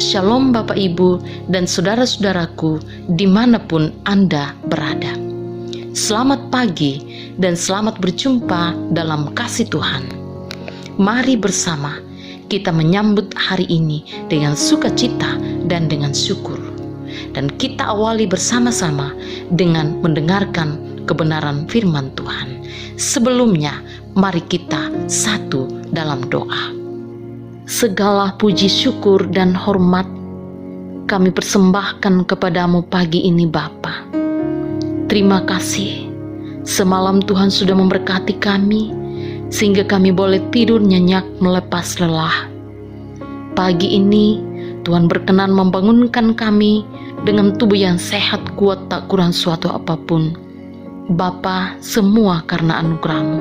Shalom Bapak Ibu dan saudara-saudaraku dimanapun Anda berada. Selamat pagi dan selamat berjumpa dalam kasih Tuhan. Mari bersama kita menyambut hari ini dengan sukacita dan dengan syukur. Dan kita awali bersama-sama dengan mendengarkan kebenaran firman Tuhan. Sebelumnya, mari kita satu dalam doa. Segala puji syukur dan hormat kami persembahkan kepadamu pagi ini Bapa. Terima kasih, semalam Tuhan sudah memberkati kami, sehingga kami boleh tidur nyenyak melepas lelah. Pagi ini, Tuhan berkenan membangunkan kami dengan tubuh yang sehat, kuat, tak kurang suatu apapun. Bapa, semua karena anugerah-Mu.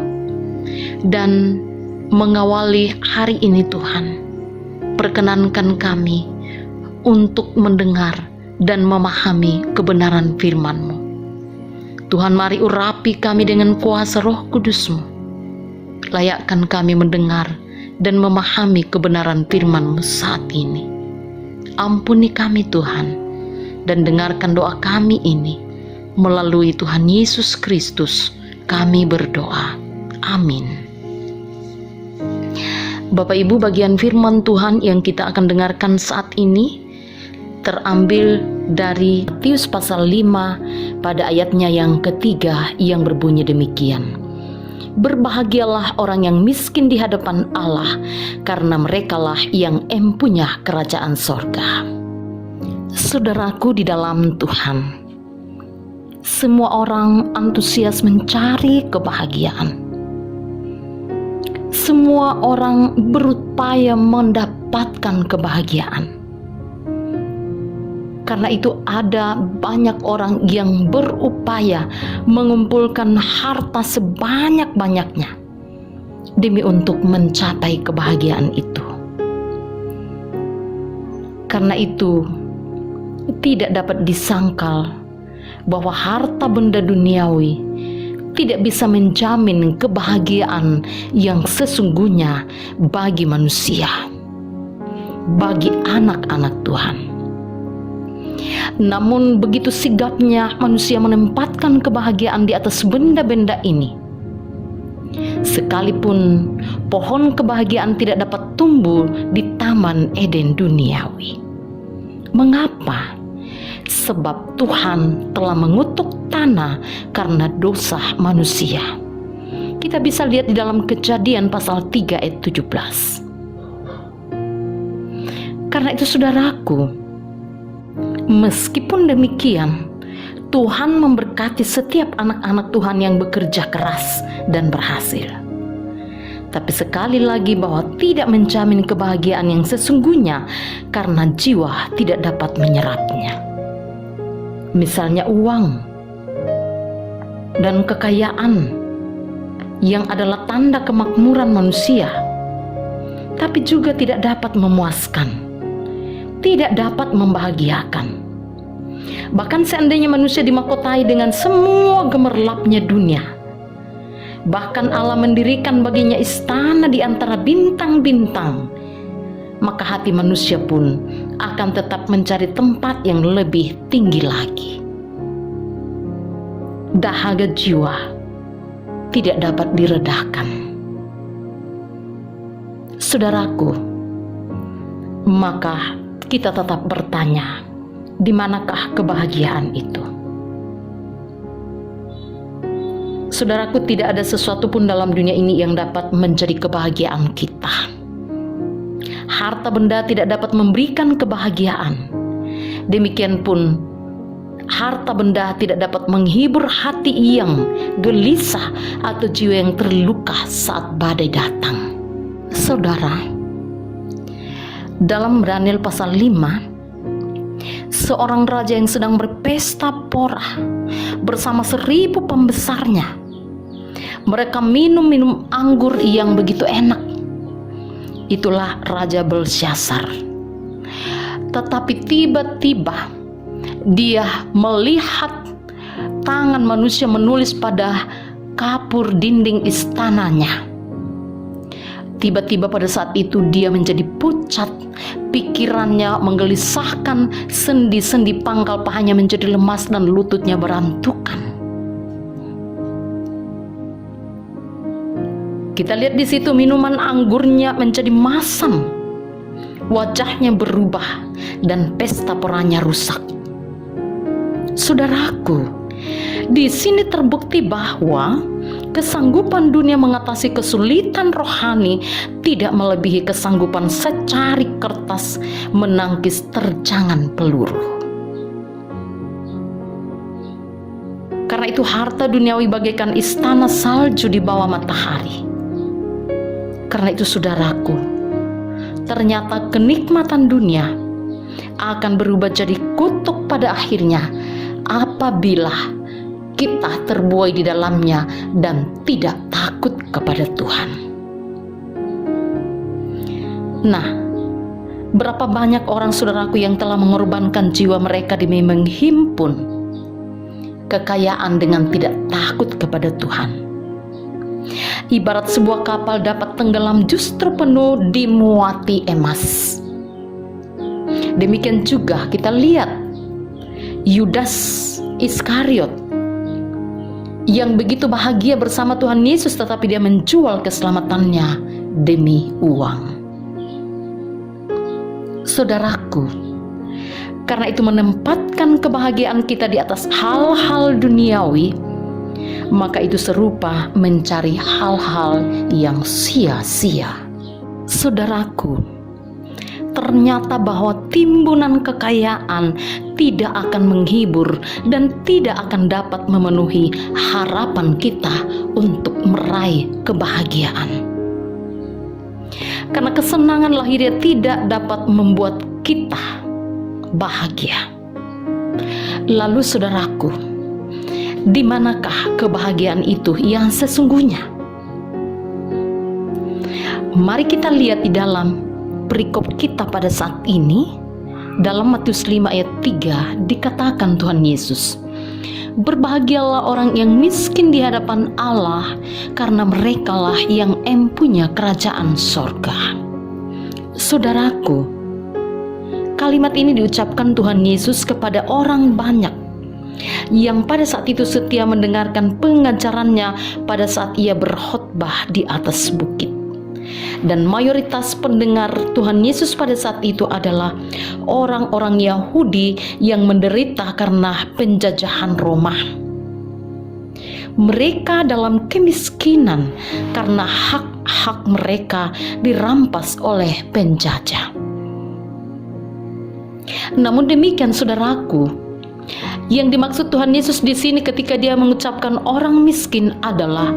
Dan mengawali hari ini Tuhan, perkenankan kami untuk mendengar dan memahami kebenaran firman-Mu. Tuhan, mari urapi kami dengan kuasa Roh Kudus-Mu. Layakkan kami mendengar dan memahami kebenaran firman-Mu saat ini. Ampuni kami Tuhan, dan dengarkan doa kami ini. Melalui Tuhan Yesus Kristus kami berdoa. Amin. Bapak Ibu, bagian firman Tuhan yang kita akan dengarkan saat ini terambil dari Matius pasal 5 pada ayatnya yang ketiga yang berbunyi demikian. Berbahagialah orang yang miskin di hadapan Allah, karena merekalah yang empunya kerajaan sorga. Saudaraku di dalam Tuhan, semua orang antusias mencari kebahagiaan. Semua orang berupaya mendapatkan kebahagiaan. Karena itu ada banyak orang yang berupaya mengumpulkan harta sebanyak-banyaknya demi untuk mencapai kebahagiaan itu. Karena itu tidak dapat disangkal bahwa harta benda duniawi tidak bisa menjamin kebahagiaan yang sesungguhnya bagi manusia, bagi anak-anak Tuhan. Namun begitu sigapnya manusia menempatkan kebahagiaan di atas benda-benda ini. Sekalipun pohon kebahagiaan tidak dapat tumbuh di Taman Eden duniawi. Mengapa? Sebab Tuhan telah mengutuk tanah karena dosa manusia. Kita bisa lihat di dalam Kejadian pasal 3 ayat 17. Karena itu saudaraku, meskipun demikian, Tuhan memberkati setiap anak-anak Tuhan yang bekerja keras dan berhasil. Tapi sekali lagi bahwa tidak menjamin kebahagiaan yang sesungguhnya karena jiwa tidak dapat menyerapnya. Misalnya uang dan kekayaan yang adalah tanda kemakmuran manusia, tapi juga tidak dapat memuaskan, tidak dapat membahagiakan. Bahkan seandainya manusia dimahkotai dengan semua gemerlapnya dunia, bahkan Allah mendirikan baginya istana di antara bintang-bintang, maka hati manusia pun akan tetap mencari tempat yang lebih tinggi lagi. Dahaga jiwa tidak dapat diredahkan. Saudaraku, maka kita tetap bertanya, di manakah kebahagiaan itu? Saudaraku, tidak ada sesuatu pun dalam dunia ini yang dapat menjadi kebahagiaan kita. Harta benda tidak dapat memberikan kebahagiaan. Demikian pun harta benda tidak dapat menghibur hati yang gelisah atau jiwa yang terluka saat badai datang. Saudara, dalam Daniel pasal 5, seorang raja yang sedang berpesta pora bersama 1000 pembesarnya. Mereka minum anggur yang begitu enak. Itulah Raja Belsyazar. Tetapi tiba-tiba dia melihat tangan manusia menulis pada kapur dinding istananya. Tiba-tiba pada saat itu dia menjadi pucat pikirannya menggelisahkan, sendi-sendi pangkal pahanya menjadi lemas dan lututnya berantukan. Kita lihat di situ minuman anggurnya menjadi masam, wajahnya berubah, dan pesta poranya rusak. Saudaraku, di sini terbukti bahwa kesanggupan dunia mengatasi kesulitan rohani tidak melebihi kesanggupan secari kertas menangkis terjangan peluru. Karena itu harta duniawi bagaikan istana salju di bawah matahari. Karena itu saudaraku, ternyata kenikmatan dunia akan berubah jadi kutuk pada akhirnya apabila kita terbuai di dalamnya dan tidak takut kepada Tuhan. Nah, berapa banyak orang saudaraku yang telah mengorbankan jiwa mereka demi menghimpun kekayaan dengan tidak takut kepada Tuhan. Ibarat sebuah kapal dapat tenggelam justru penuh dimuati emas. Demikian juga kita lihat Yudas Iskariot yang begitu bahagia bersama Tuhan Yesus, tetapi dia menjual keselamatannya demi uang. Saudaraku, karena itu menempatkan kebahagiaan kita di atas hal-hal duniawi, maka itu serupa mencari hal-hal yang sia-sia. Saudaraku, ternyata bahwa timbunan kekayaan tidak akan menghibur dan tidak akan dapat memenuhi harapan kita untuk meraih kebahagiaan. Karena kesenangan lahiriah tidak dapat membuat kita bahagia. Lalu saudaraku, di manakah kebahagiaan itu yang sesungguhnya? Mari kita lihat di dalam perikop kita pada saat ini. Dalam Matius 5 ayat 3 dikatakan Tuhan Yesus, "Berbahagialah orang yang miskin di hadapan Allah, karena merekalah yang empunya kerajaan sorga." Saudaraku, kalimat ini diucapkan Tuhan Yesus kepada orang banyak yang pada saat itu setia mendengarkan pengajarannya pada saat ia berkhotbah di atas bukit. Dan mayoritas pendengar Tuhan Yesus pada saat itu adalah orang-orang Yahudi yang menderita karena penjajahan Roma. Mereka dalam kemiskinan karena hak-hak mereka dirampas oleh penjajah. Namun demikian saudaraku, yang dimaksud Tuhan Yesus di sini ketika dia mengucapkan orang miskin adalah,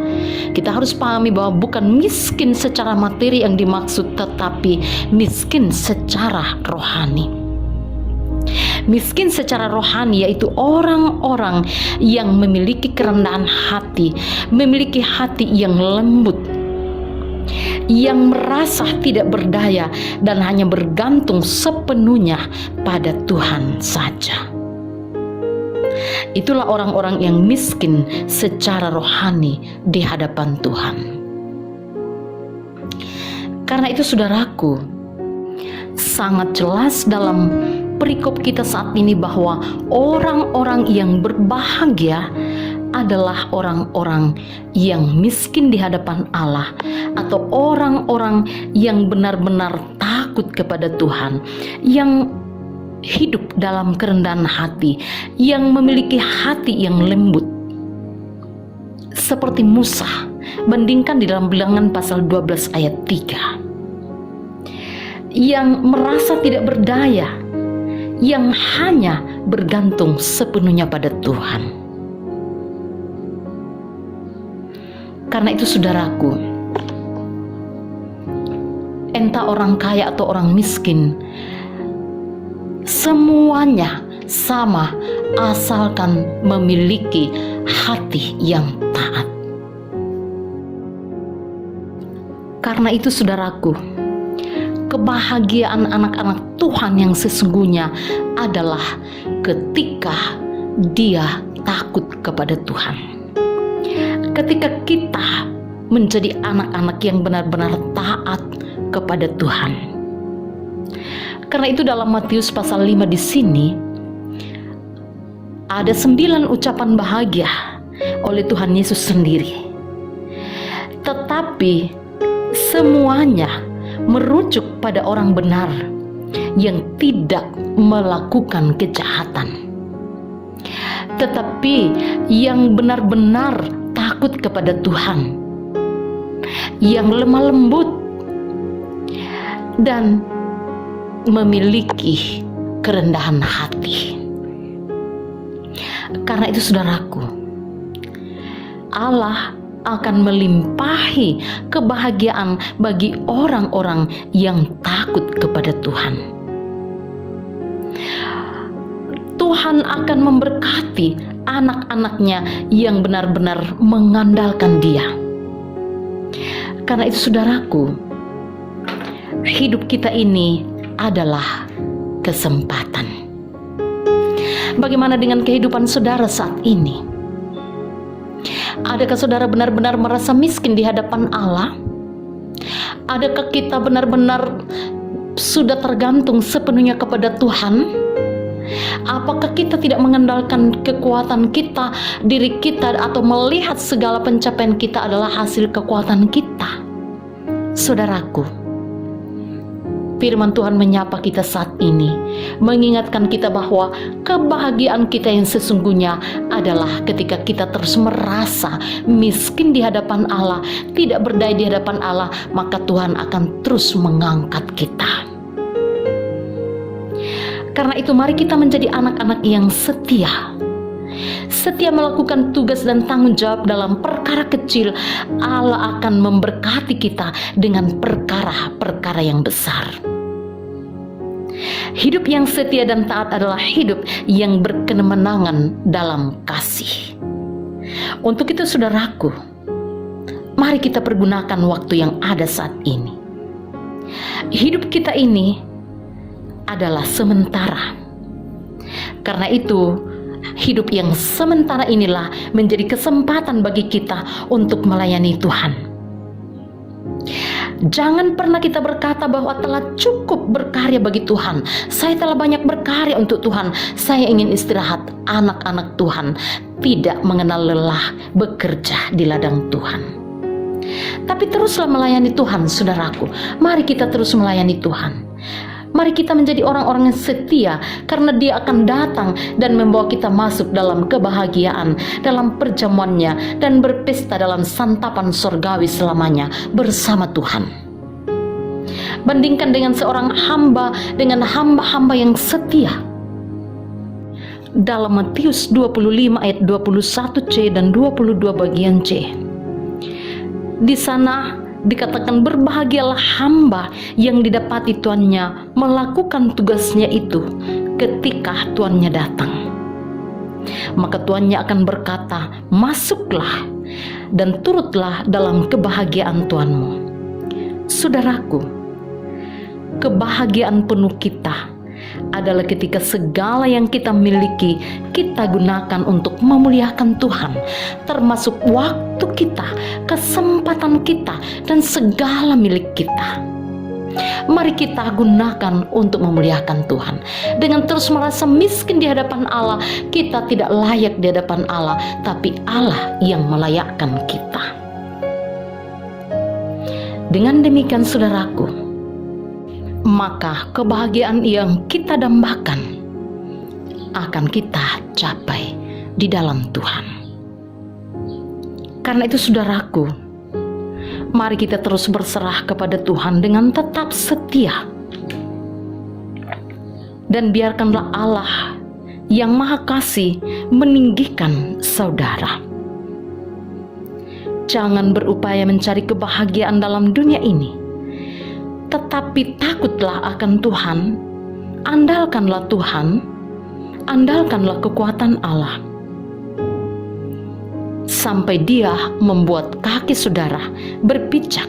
kita harus pahami bahwa bukan miskin secara materi yang dimaksud, tetapi miskin secara rohani. Miskin secara rohani yaitu orang-orang yang memiliki kerendahan hati, memiliki hati yang lembut, yang merasa tidak berdaya dan hanya bergantung sepenuhnya pada Tuhan saja. Itulah orang-orang yang miskin secara rohani di hadapan Tuhan. Karena itu saudaraku, sangat jelas dalam perikop kita saat ini bahwa orang-orang yang berbahagia adalah orang-orang yang miskin di hadapan Allah, atau orang-orang yang benar-benar takut kepada Tuhan, yang hidup dalam kerendahan hati, yang memiliki hati yang lembut. Seperti Musa, bandingkan di dalam Bilangan pasal 12 ayat 3. Yang merasa tidak berdaya, yang hanya bergantung sepenuhnya pada Tuhan. Karena itu saudaraku, entah orang kaya atau orang miskin, semuanya sama asalkan memiliki hati yang taat. Karena itu saudaraku, kebahagiaan anak-anak Tuhan yang sesungguhnya adalah ketika dia takut kepada Tuhan. Ketika kita menjadi anak-anak yang benar-benar taat kepada Tuhan. Karena itu dalam Matius pasal 5 di sini ada 9 ucapan bahagia oleh Tuhan Yesus sendiri. Tetapi semuanya merujuk pada orang benar yang tidak melakukan kejahatan, tetapi yang benar-benar takut kepada Tuhan, yang lemah lembut dan memiliki kerendahan hati. Karena itu saudaraku, Allah akan melimpahi kebahagiaan bagi orang-orang yang takut kepada Tuhan. Tuhan akan memberkati anak-anaknya yang benar-benar mengandalkan Dia. Karena itu saudaraku, hidup kita ini adalah kesempatan. Bagaimana dengan kehidupan saudara saat ini? Adakah saudara benar-benar merasa miskin di hadapan Allah? Adakah kita benar-benar sudah tergantung sepenuhnya kepada Tuhan? Apakah kita tidak mengandalkan kekuatan kita, diri kita, atau melihat segala pencapaian kita adalah hasil kekuatan kita? Saudaraku, firman Tuhan menyapa kita saat ini, mengingatkan kita bahwa kebahagiaan kita yang sesungguhnya adalah ketika kita terus merasa miskin di hadapan Allah, tidak berdaya di hadapan Allah, maka Tuhan akan terus mengangkat kita. Karena itu mari kita menjadi anak-anak yang setia. Setia melakukan tugas dan tanggung jawab dalam perkara kecil, Allah akan memberkati kita dengan perkara-perkara yang besar. Hidup yang setia dan taat adalah hidup yang berkemenangan dalam kasih. Untuk itu saudaraku, mari kita pergunakan waktu yang ada saat ini. Hidup kita ini adalah sementara. Karena itu, hidup yang sementara inilah menjadi kesempatan bagi kita untuk melayani Tuhan. Jangan pernah kita berkata bahwa telah cukup berkarya bagi Tuhan. Saya telah banyak berkarya untuk Tuhan. Saya ingin istirahat. Anak-anak Tuhan tidak mengenal lelah bekerja di ladang Tuhan. Tapi teruslah melayani Tuhan, saudaraku. Mari kita terus melayani Tuhan. Mari kita menjadi orang-orang yang setia, karena Dia akan datang dan membawa kita masuk dalam kebahagiaan, dalam perjamuannya, dan berpesta dalam santapan sorgawi selamanya bersama Tuhan. Bandingkan dengan seorang hamba dengan hamba-hamba yang setia. Dalam Matius 25 ayat 21c dan 22 bagian C, di sana dikatakan, berbahagialah hamba yang didapati tuannya melakukan tugasnya itu ketika tuannya datang. Maka tuannya akan berkata, masuklah dan turutlah dalam kebahagiaan tuanmu. Saudaraku, kebahagiaan penuh kita adalah ketika segala yang kita miliki kita gunakan untuk memuliakan Tuhan, termasuk waktu kita, kesempatan kita, dan segala milik kita. Mari kita gunakan untuk memuliakan Tuhan. Dengan terus merasa miskin di hadapan Allah, kita tidak layak di hadapan Allah, tapi Allah yang melayakkan kita. Dengan demikian saudaraku, maka kebahagiaan yang kita dambakan akan kita capai di dalam Tuhan. Karena itu saudaraku, mari kita terus berserah kepada Tuhan dengan tetap setia. Dan biarkanlah Allah yang Maha Kasih meninggikan saudara. Jangan berupaya mencari kebahagiaan dalam dunia ini, tetapi takutlah akan Tuhan, andalkanlah Tuhan, andalkanlah kekuatan Allah, sampai Dia membuat kaki saudara berpijak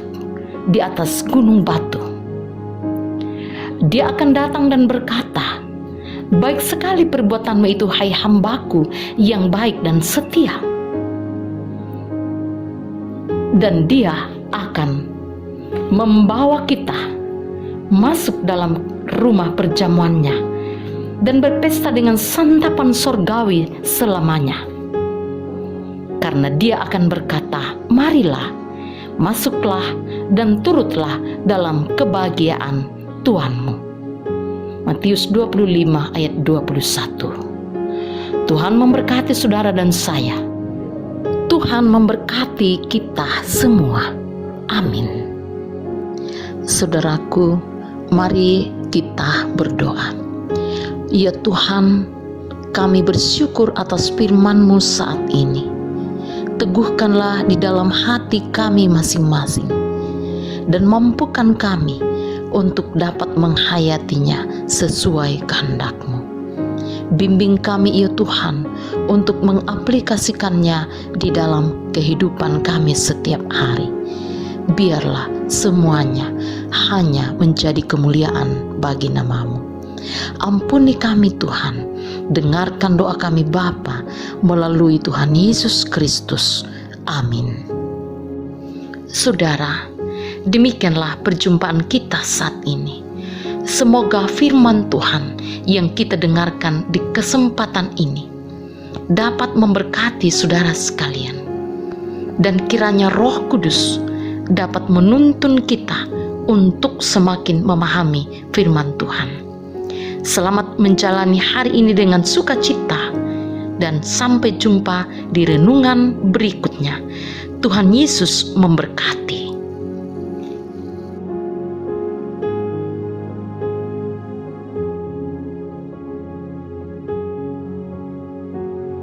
di atas gunung batu. Dia akan datang dan berkata, baik sekali perbuatanmu itu, hai hambaku yang baik dan setia. Dan Dia akan membawa kita masuk dalam rumah perjamuannya dan berpesta dengan santapan sorgawi selamanya. Karena Dia akan berkata, marilah, masuklah dan turutlah dalam kebahagiaan Tuhanmu. Matius 25 ayat 21. Tuhan memberkati saudara dan saya. Tuhan memberkati kita semua. Amin. Saudaraku, mari kita berdoa. Ya Tuhan, kami bersyukur atas firman-Mu saat ini. Teguhkanlah di dalam hati kami masing-masing, dan mampukan kami untuk dapat menghayatinya sesuai kehendak-Mu. Bimbing kami ya Tuhan untuk mengaplikasikannya di dalam kehidupan kami setiap hari. Biarlah semuanya hanya menjadi kemuliaan bagi nama-Mu. Ampuni kami Tuhan, dengarkan doa kami Bapa melalui Tuhan Yesus Kristus. Amin. Saudara, demikianlah perjumpaan kita saat ini. Semoga firman Tuhan yang kita dengarkan di kesempatan ini dapat memberkati saudara sekalian, dan kiranya Roh Kudus dapat menuntun kita untuk semakin memahami firman Tuhan. Selamat menjalani hari ini dengan sukacita, dan sampai jumpa di renungan berikutnya. Tuhan Yesus memberkati.